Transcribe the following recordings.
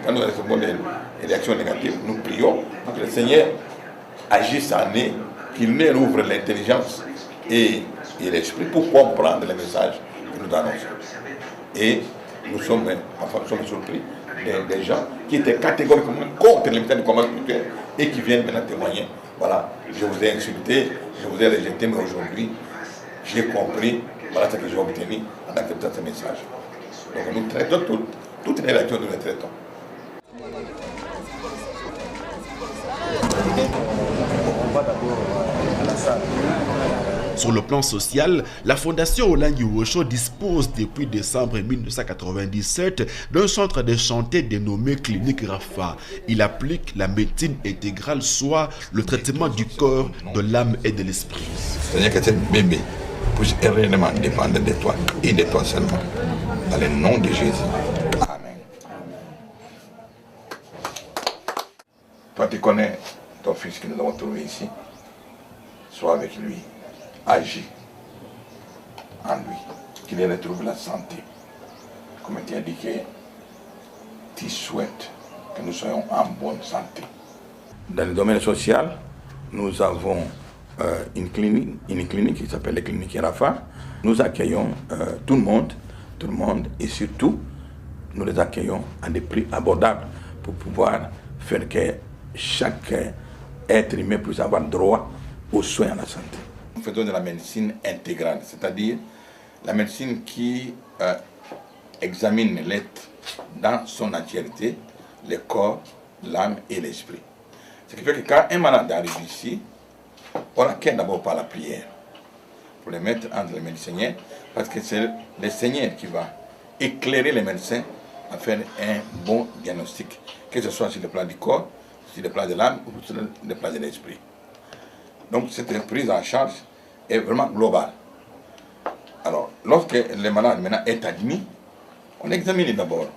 Quand nous recevons des réactions négatives, nous prions pour que le Seigneur agisse en eux, qu'il nous ouvre l'intelligence et l'esprit pour comprendre les messages que nous annonçons. Et nous sommes surpris des gens qui étaient catégoriquement contre les méthodes de combat spirituel et qui viennent maintenant témoigner. Voilà, je vous ai insulté, je vous ai rejeté, mais aujourd'hui, j'ai compris, voilà ce que j'ai obtenu en acceptant ce message. Donc nous traitons toutes les réactions, nous les traitons. Sur le plan social, la Fondation Olangi Osho dispose depuis décembre 1997 d'un centre de santé dénommé Clinique Rafa. Il applique la médecine intégrale, soit le traitement du corps, de l'âme et de l'esprit. Seigneur, que cet bébé puisse réellement dépendre de toi et de toi seulement. Dans le nom de Jésus. Amen. Toi, tu connais ton fils que nous avons trouvé ici. Sois avec lui. Agis en lui, qu'il retrouve la santé. Comme tu as dit que tu souhaites que nous soyons en bonne santé. Dans le domaine social, nous avons une clinique qui s'appelle la clinique Rafa. Nous accueillons tout le monde et surtout, nous les accueillons à des prix abordables pour pouvoir faire que chaque être humain puisse avoir droit aux soins à la santé. Nous faisons de la médecine intégrale, c'est-à-dire la médecine qui examine l'être dans son entièreté, le corps, l'âme et l'esprit. Ce qui fait que quand un malade arrive ici, on accueille d'abord par la prière, pour le mettre entre les mains du Seigneur, parce que c'est le Seigneur qui va éclairer les médecins à faire un bon diagnostic, que ce soit sur le plan du corps, sur le plan de l'âme ou sur le plan de l'esprit. Donc cette prise en charge est vraiment globale. Alors, lorsque le malade maintenant est admis, on examine d'abord.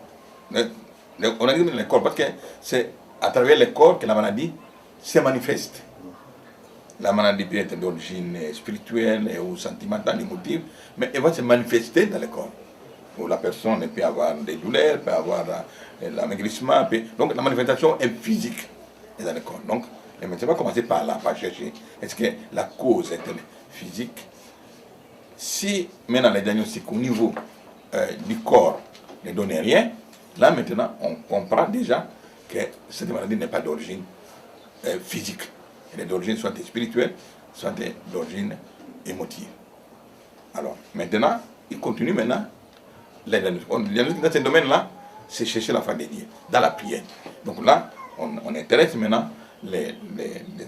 On examine le corps parce que c'est à travers le corps que la maladie se manifeste. La maladie peut être d'origine spirituelle ou sentimentale, émotive, mais elle va se manifester dans le corps. Où la personne peut avoir des douleurs, peut avoir l'amaigrissement. Donc la manifestation est physique dans le corps. Donc, le médecin va commencer par là, par chercher. Est-ce que la cause est physique? Si maintenant les diagnostics au niveau du corps ne donnent rien, là maintenant on comprend déjà que cette maladie n'est pas d'origine physique. Elle est d'origine soit spirituelle, soit d'origine émotive. Alors maintenant, il continue maintenant. Le diagnostic dans ce domaine-là, c'est chercher la foi de Dieu, dans la prière. Donc là, on intéresse maintenant les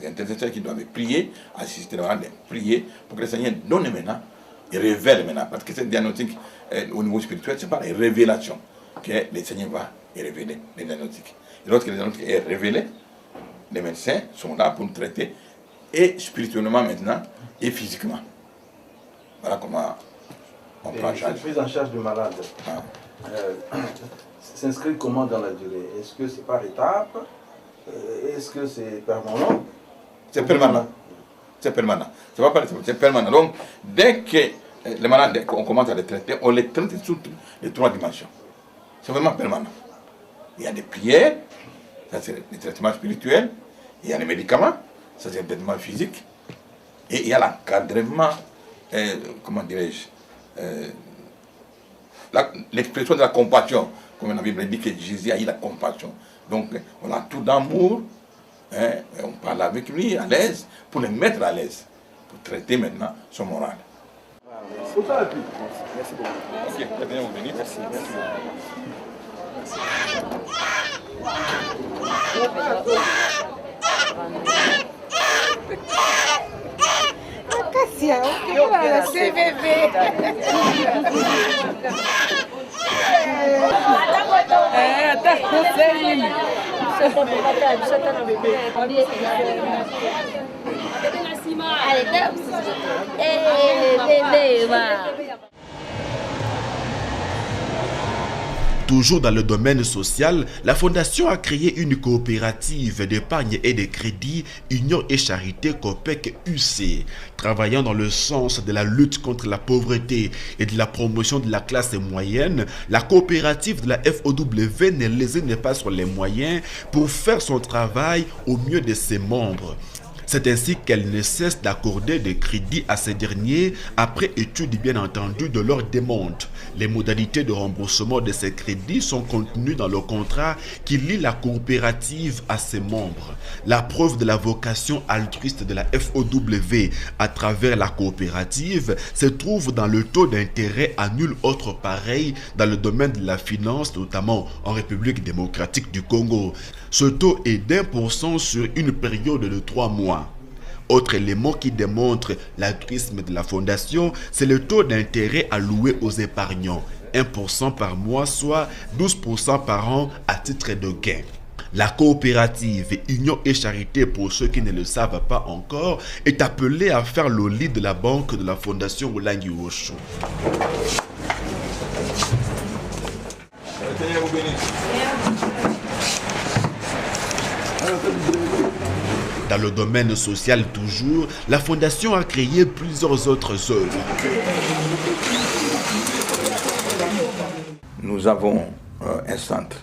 intercesseurs qui doivent prier, assister à prier pour que le Seigneur donne maintenant et révèle maintenant. Parce que ce diagnostic au niveau spirituel, c'est par les révélations que le Seigneur va révéler les diagnostics. Et lorsque le diagnostic est révélé, les médecins sont là pour nous traiter et spirituellement maintenant et physiquement. Voilà comment on prend en charge. Cette prise en charge du malade s'inscrit comment dans la durée? Est-ce que c'est par étapes? Est-ce que c'est permanent? C'est permanent. C'est permanent. C'est permanent. Donc, dès que les malades, on commence à les traiter, on les traite sous les 3 dimensions. C'est vraiment permanent. Il y a des prières, ça c'est les traitements spirituels, il y a les médicaments, ça c'est le traitement physique, et il y a l'encadrement, comment dirais-je, l'expression de la compassion. Comme la Bible dit que Jésus a eu la compassion. Donc, on a tout d'amour, hein, on parle avec lui à l'aise, pour le mettre à l'aise, pour traiter maintenant son moral. Merci beaucoup. Ok, très bien, vous venez. Merci. Cassia, c'est bébé. Toujours dans le domaine social, la Fondation a créé une coopérative d'épargne et de crédit Union et Charité Copec UC, travaillant dans le sens de la lutte contre la pauvreté et de la promotion de la classe moyenne. La coopérative de la FOW ne lésine pas sur les moyens pour faire son travail au mieux de ses membres. C'est ainsi qu'elle ne cesse d'accorder des crédits à ces derniers après étude bien entendu de leur demande. Les modalités de remboursement de ces crédits sont contenues dans le contrat qui lie la coopérative à ses membres. La preuve de la vocation altruiste de la FOW à travers la coopérative se trouve dans le taux d'intérêt à nul autre pareil dans le domaine de la finance, notamment en République démocratique du Congo. Ce taux est d'1% sur une période de 3 mois. Autre élément qui démontre l'altruisme de la Fondation, c'est le taux d'intérêt alloué aux épargnants, 1% par mois, soit 12% par an à titre de gain. La coopérative Union et Charité, pour ceux qui ne le savent pas encore, est appelée à faire le lit de la banque de la Fondation Olangi Osho. Dans le domaine social toujours, la Fondation a créé plusieurs autres œuvres. Nous avons un centre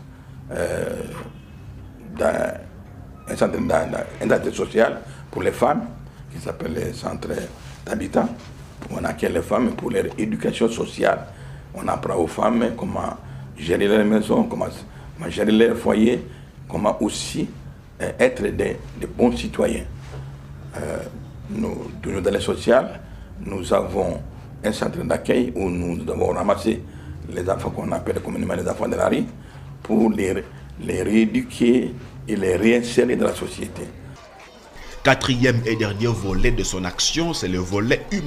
social pour les femmes qui s'appelle le centre d'habitat. On accueille les femmes pour leur éducation sociale. On apprend aux femmes comment gérer leur maison, comment gérer leur foyer, comment aussi être des bons citoyens. Toujours dans le social, nous avons un centre d'accueil où nous avons ramassé les enfants qu'on appelle communément les enfants de la rue pour les rééduquer et les réinsérer dans la société. Quatrième et dernier volet de son action, c'est le volet humain.